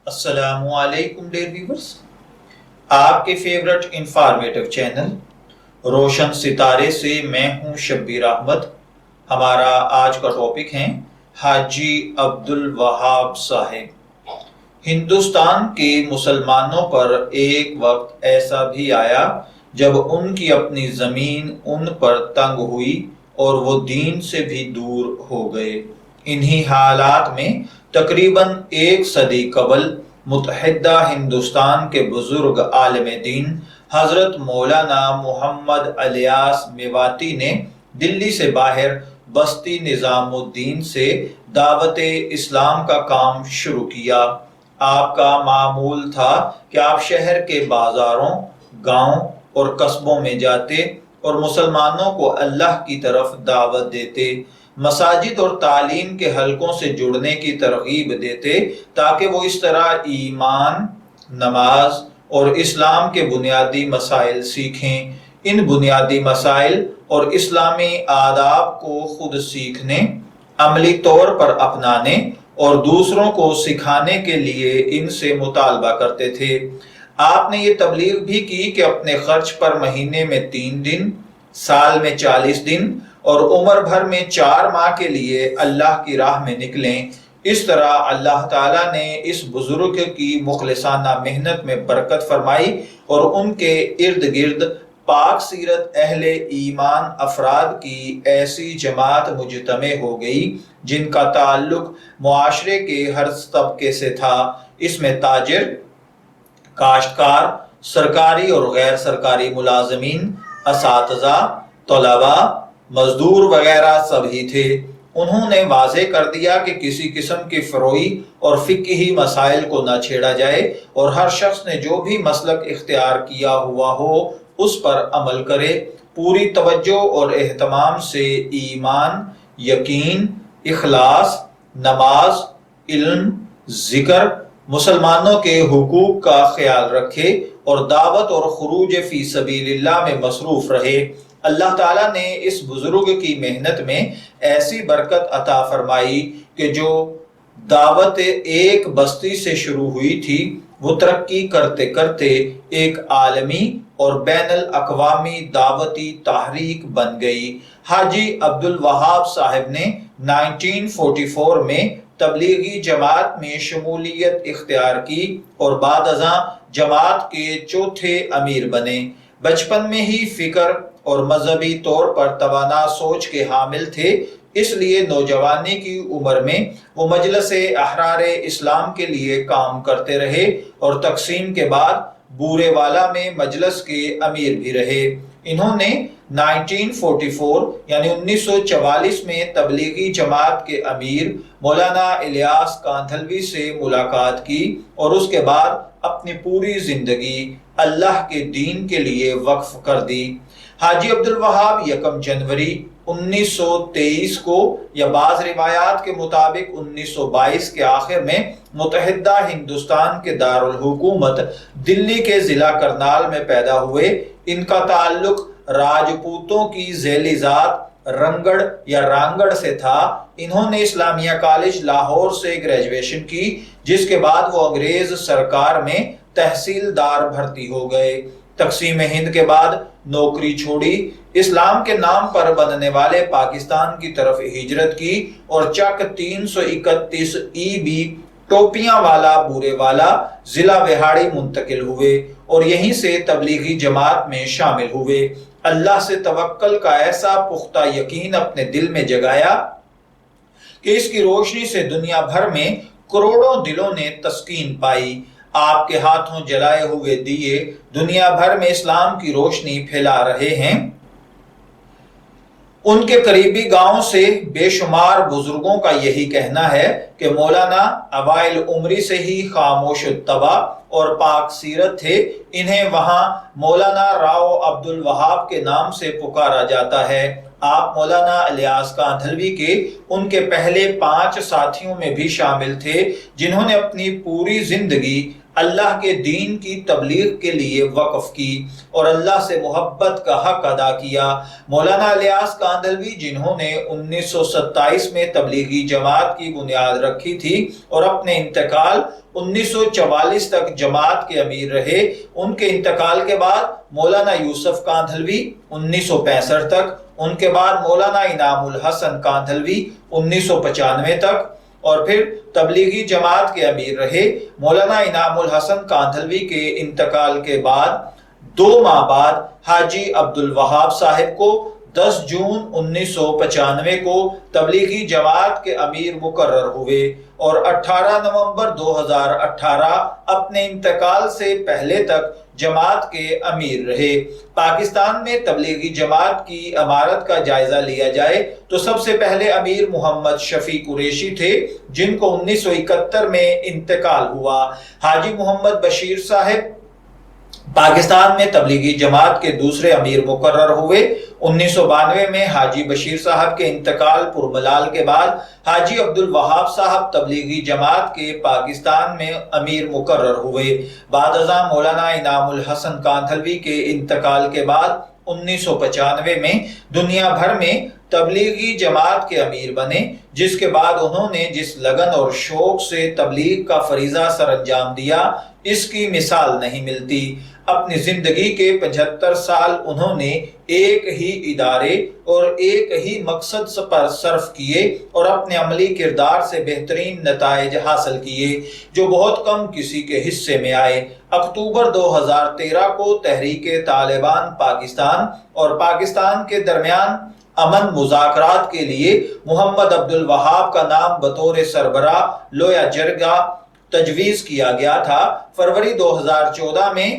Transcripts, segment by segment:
السلام علیکم dear viewers, آپ کے فیورٹ انفارمیٹو چینل روشن ستارے سے میں ہوں شبیر احمد۔ ہمارا آج کا ٹاپک ہے حاجی عبدالوہاب صاحب۔ ہندوستان کے مسلمانوں پر ایک وقت ایسا بھی آیا جب ان کی اپنی زمین ان پر تنگ ہوئی اور وہ دین سے بھی دور ہو گئے۔ انہی حالات میں تقریباً ایک صدی قبل متحدہ ہندوستان کے بزرگ عالم دین حضرت مولانا محمد الیاس میواتی نے دلی سے باہر بستی نظام الدین سے دعوت اسلام کا کام شروع کیا۔ آپ کا معمول تھا کہ آپ شہر کے بازاروں، گاؤں اور قصبوں میں جاتے اور مسلمانوں کو اللہ کی طرف دعوت دیتے، مساجد اور تعلیم کے حلقوں سے جڑنے کی ترغیب دیتے تاکہ وہ اس طرح ایمان، نماز اور اسلام کے بنیادی مسائل سیکھیں۔ ان بنیادی مسائل اور اسلامی آداب کو خود سیکھنے، عملی طور پر اپنانے اور دوسروں کو سکھانے کے لیے ان سے مطالبہ کرتے تھے۔ آپ نے یہ تبلیغ بھی کی کہ اپنے خرچ پر مہینے میں 3 دن، سال میں 40 دن اور عمر بھر میں 4 ماہ کے لیے اللہ کی راہ میں نکلیں۔ اس طرح اللہ تعالیٰ نے اس بزرگ کی مخلصانہ محنت میں برکت فرمائی اور ان کے ارد گرد پاک سیرت اہل ایمان افراد کی ایسی جماعت مجتمع ہو گئی جن کا تعلق معاشرے کے ہر طبقے سے تھا۔ اس میں تاجر، کاشتکار، سرکاری اور غیر سرکاری ملازمین، اساتذہ، طلباء، مزدور وغیرہ سب ہی تھے۔ انہوں نے واضح کر دیا کہ کسی قسم کے فروعی اور فقہی مسائل کو نہ چھیڑا جائے اور ہر شخص نے جو بھی مسلک اختیار کیا ہوا ہو اس پر عمل کرے۔ پوری توجہ اور اہتمام سے ایمان، یقین، اخلاص، نماز، علم، ذکر، مسلمانوں کے حقوق کا خیال رکھے اور دعوت اور خروج فی سبیل اللہ میں مصروف رہے۔ اللہ تعالیٰ نے اس بزرگ کی محنت میں ایسی برکت عطا فرمائی کہ جو دعوت ایک بستی سے شروع ہوئی تھی وہ ترقی کرتے کرتے ایک عالمی اور بین الاقوامی دعوتی تحریک بن گئی۔ حاجی عبدالوہاب صاحب نے 1944 میں تبلیغی جماعت میں شمولیت اختیار کی اور بعد ازاں جماعت کے چوتھے امیر بنے۔ بچپن میں ہی فکر اور مذہبی طور پر توانا سوچ کے حامل تھے، اس لیے نوجوانی کی عمر میں وہ مجلس احرار اسلام کے لیے کام کرتے رہے اور تقسیم کے بعد بورے والا میں مجلس کے امیر بھی رہے۔ انہوں نے 1944 یعنی 1944 میں تبلیغی جماعت کے امیر مولانا الیاس کاندھلوی سے ملاقات کی اور اس کے بعد اپنی پوری زندگی اللہ کے دین کے لیے وقف کر دی۔ حاجی عبدالوہاب 1 جنوری 1923 کو یا بعض روایات کے مطابق 1922 کے آخر میں متحدہ ہندوستان کے دارالحکومت دلی کے ضلع کرنال میں پیدا ہوئے۔ ان کا تعلق راجپوتوں کی ذیلی ذات رنگڑ یا رانگڑ سے تھا۔ انہوں نے اسلامیہ کالج لاہور سے گریجویشن کی، جس کے بعد وہ انگریز سرکار میں تحصیلدار بھرتی ہو گئے۔ تقسیم ہند کے بعد نوکری چھوڑی، اسلام کے نام پر بننے والے پاکستان کی طرف ہجرت کی اور چک 331 EB ٹوپیاں والا بورے والا ضلع وہاڑی منتقل ہوئے اور یہیں سے تبلیغی جماعت میں شامل ہوئے۔ اللہ سے توکل کا ایسا پختہ یقین اپنے دل میں جگایا کہ اس کی روشنی سے دنیا بھر میں کروڑوں دلوں نے تسکین پائی۔ آپ کے ہاتھوں جلائے ہوئے دیے دنیا بھر میں اسلام کی روشنی پھیلا رہے ہیں۔ ان کے قریبی گاؤں سے بے شمار بزرگوں کا یہی کہنا ہے کہ مولانا اوائل عمری سے ہی خاموش الطبع اور پاک سیرت تھے۔ انہیں وہاں مولانا راؤ عبدالوہاب کے نام سے پکارا جاتا ہے۔ آپ مولانا الیاس کاندھلوی کے ان کے پہلے 5 ساتھیوں میں بھی شامل تھے جنہوں نے اپنی پوری زندگی اللہ کے دین کی تبلیغ کے لیے وقف کی اور اللہ سے محبت کا حق ادا کیا۔ مولانا الیاس کاندھلوی، جنہوں نے 1927 میں تبلیغی جماعت کی بنیاد رکھی تھی اور اپنے انتقال 1944 تک جماعت کے امیر رہے، ان کے انتقال کے بعد مولانا یوسف کاندھلوی 1965 تک، ان کے بعد مولانا انعام الحسن کاندھلوی 1995 تک، اور پھر تبلیغی جماعت کے امیر رہے۔ مولانا انعام الحسن کاندھلوی کے انتقال کے بعد 2 ماہ بعد حاجی عبدالوہاب صاحب کو 10 جون 1995 کو تبلیغی جماعت کے امیر مقرر ہوئے اور 18 نومبر 2018 اپنے انتقال سے پہلے تک جماعت کے امیر رہے۔ پاکستان میں تبلیغی جماعت کی امارت کا جائزہ لیا جائے تو سب سے پہلے امیر محمد شفیع قریشی تھے، جن کو 1971 میں انتقال ہوا۔ حاجی محمد بشیر صاحب پاکستان میں تبلیغی جماعت کے دوسرے امیر مقرر ہوئے۔ 1992 میں حاجی بشیر صاحب کے انتقال پرملال کے بعد حاجی عبدالوہاب صاحب تبلیغی جماعت کے پاکستان میں امیر مقرر ہوئے۔ بعد ازاں مولانا انعام الحسن کاندھلوی کے انتقال کے بعد 1995 میں دنیا بھر میں تبلیغی جماعت کے امیر بنے، جس کے بعد انہوں نے جس لگن اور شوق سے تبلیغ کا فریضہ سر انجام دیا، اس کی مثال نہیں ملتی۔ اپنی زندگی کے 75 سال انہوں نے ایک ہی ادارے اور ایک ہی مقصد پر صرف کیے اور اپنے عملی کردار سے بہترین نتائج حاصل کیے، جو بہت کم کسی کے حصے میں آئے۔ اکتوبر 2013 کو تحریک طالبان پاکستان اور پاکستان کے درمیان امن مذاکرات کے لیے محمد عبدالوہاب کا نام بطور سربراہ لویا جرگہ تجویز کیا گیا تھا۔ فروری 2014 میں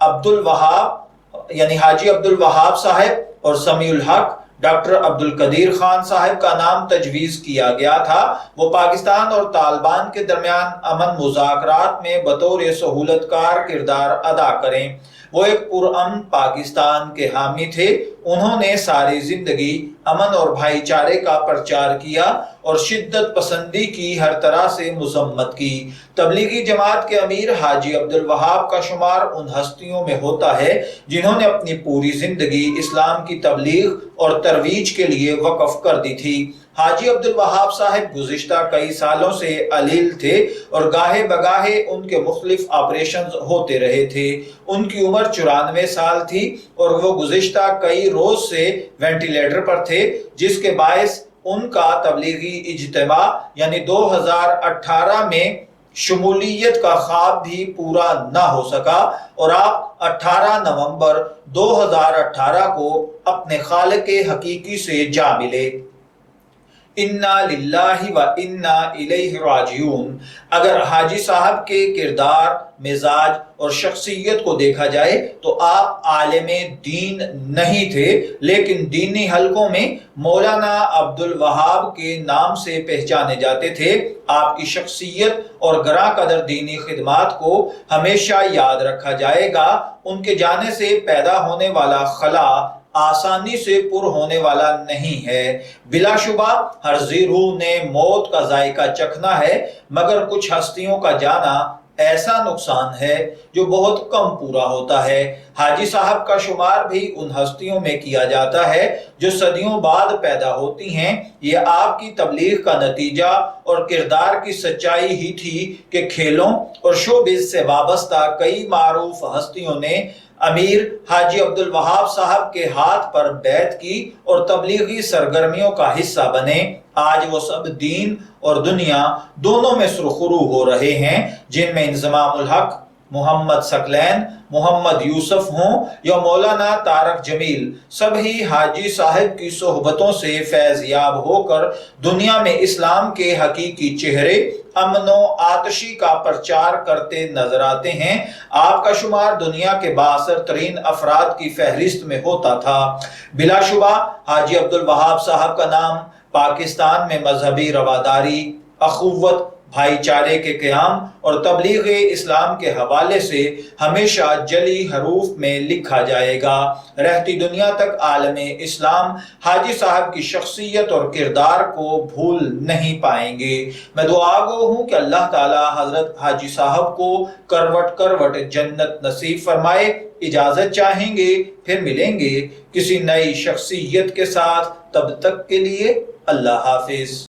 عبدالوہاب یعنی حاجی عبدالوہاب صاحب اور سمیع الحق ڈاکٹر عبدالقدیر خان صاحب کا نام تجویز کیا گیا تھا۔ وہ پاکستان اور طالبان کے درمیان امن مذاکرات میں بطور سہولت کار کردار ادا کریں۔ وہ ایک پرامن پاکستان کے حامی تھے۔ انہوں نے ساری زندگی امن اور بھائی چارے کا پرچار کیا اور شدت پسندی کی ہر طرح سے مذمت کی۔ تبلیغی جماعت کے امیر حاجی عبدالوہاب کا شمار ان ہستیوں میں ہوتا ہے جنہوں نے اپنی پوری زندگی اسلام کی تبلیغ اور ترویج کے لیے وقف کر دی تھی۔ حاجی عبدالوہاب صاحب گزشتہ کئی سالوں سے علیل تھے اور گاہے بگاہے ان کے مختلف آپریشنز ہوتے رہے تھے۔ ان کی عمر 94 سال تھی اور وہ گزشتہ کئی روز سے وینٹیلیٹر پر تھے، جس کے باعث ان کا تبلیغی اجتماع یعنی 2018 میں شمولیت کا خواب بھی پورا نہ ہو سکا اور آپ 18 نومبر 2018 کو اپنے خالق حقیقی سے جا ملے۔ انا للہ و انا الیہ راجعون۔ اگر حاجی صاحب کے کردار، مزاج اور شخصیت کو دیکھا جائے تو آپ عالم دین نہیں تھے، لیکن دینی حلقوں میں مولانا عبدالوہاب کے نام سے پہچانے جاتے تھے۔ آپ کی شخصیت اور گراں قدر دینی خدمات کو ہمیشہ یاد رکھا جائے گا۔ ان کے جانے سے پیدا ہونے والا خلا آسانی سے پر ہونے والا نہیں ہے۔ بلا شبہ ہر ذی روح نے موت کا ذائقہ چکھنا ہے، مگر کچھ ہستیوں کا جانا ایسا نقصان ہے جو بہت کم پورا ہوتا ہے۔ حاجی صاحب کا شمار بھی ان ہستیوں میں کیا جاتا ہے جو صدیوں بعد پیدا ہوتی ہیں۔ یہ آپ کی تبلیغ کا نتیجہ اور کردار کی سچائی ہی تھی کہ کھیلوں اور شوبز سے وابستہ کئی معروف ہستیوں نے امیر حاجی عبدالوہاب صاحب کے ہاتھ پر بیعت کی اور تبلیغی سرگرمیوں کا حصہ بنے۔ آج وہ سب دین اور دنیا دونوں میں سرخرو ہو رہے ہیں، جن میں انضمام الحق، محمد ثقلین، محمد یوسف ہوں یا مولانا طارق جمیل، سبھی حاجی صاحب کی صحبتوں سے فیض یاب ہو کر دنیا میں اسلام کے حقیقی چہرے امن و آتشی کا پرچار کرتے نظر آتے ہیں۔ آپ کا شمار دنیا کے بااثر ترین افراد کی فہرست میں ہوتا تھا۔ بلا شبہ حاجی عبدالوہاب صاحب کا نام پاکستان میں مذہبی رواداری، اخوت، بھائی چارے کے قیام اور تبلیغ اسلام کے حوالے سے ہمیشہ جلی حروف میں لکھا جائے گا۔ رہتی دنیا تک عالم اسلام حاجی صاحب کی شخصیت اور کردار کو بھول نہیں پائیں گے۔ میں دعا گو ہوں کہ اللہ تعالی حضرت حاجی صاحب کو کروٹ کروٹ جنت نصیب فرمائے۔ اجازت چاہیں گے، پھر ملیں گے کسی نئی شخصیت کے ساتھ، تب تک کے لیے اللہ حافظ۔